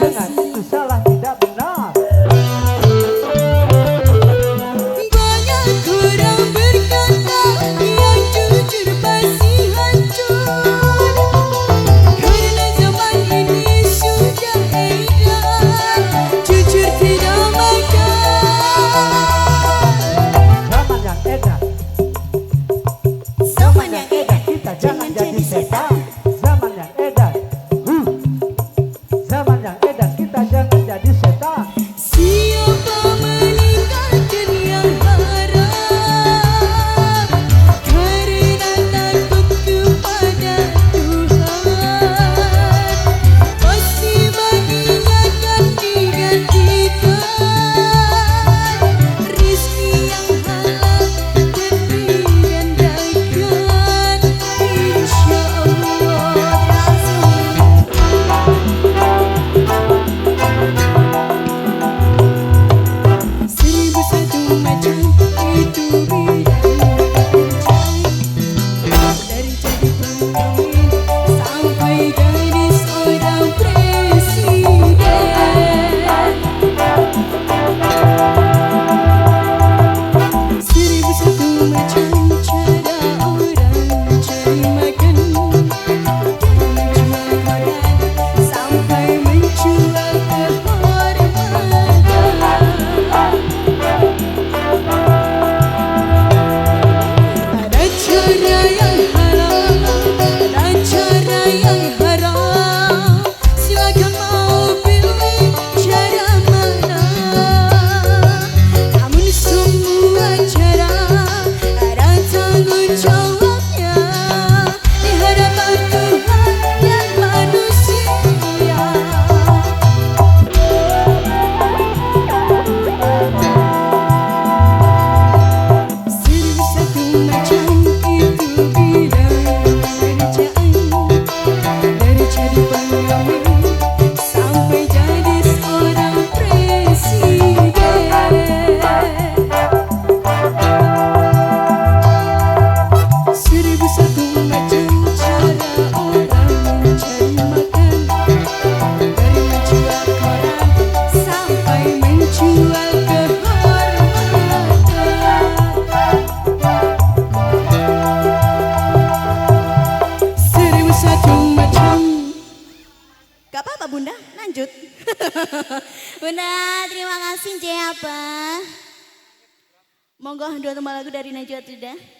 Jangan itu salah, tidak benar. Banyak orang berkata yang jujur pasti hancur, karena zaman ini sudah edan, jujur tidak makan. Zaman yang edan, kita jangan jadi setan. Zaman yang edan, zaman yang edan, kita jangan jadi setan. Siapa meninggalkan yang haram karena takut kepada Tuhan, pasti baginya akan digantikan rizki yang halal dan digandakan, insya Allah. Seribu satu macam itu bidang kerja, dari jadi pemimpin sampai jadi seorang presiden. Seribu satu macam cara orang mencari makan, dari menjual koran sampai menjual kehormatan. Ada cara yang halal, ada cara yang haram. Silakan mau pilih cara mana. Namun semua cara ada tanggung jawabnya di hadapan Tuhan dan manusia. Seribu satu macam itu bidang pekerjaan, dari jadi pengawin sampai jadi seorang presiden. Seribu satu macam cara orang mencari makan, dari menjual koran sampai menjual kehormatan. Seribu satu macam. Gak apa-apa Bunda, lanjut. Bunda, terima kasih Jaya apa. Monggo dua tembang lagu dari Najwa Tuda.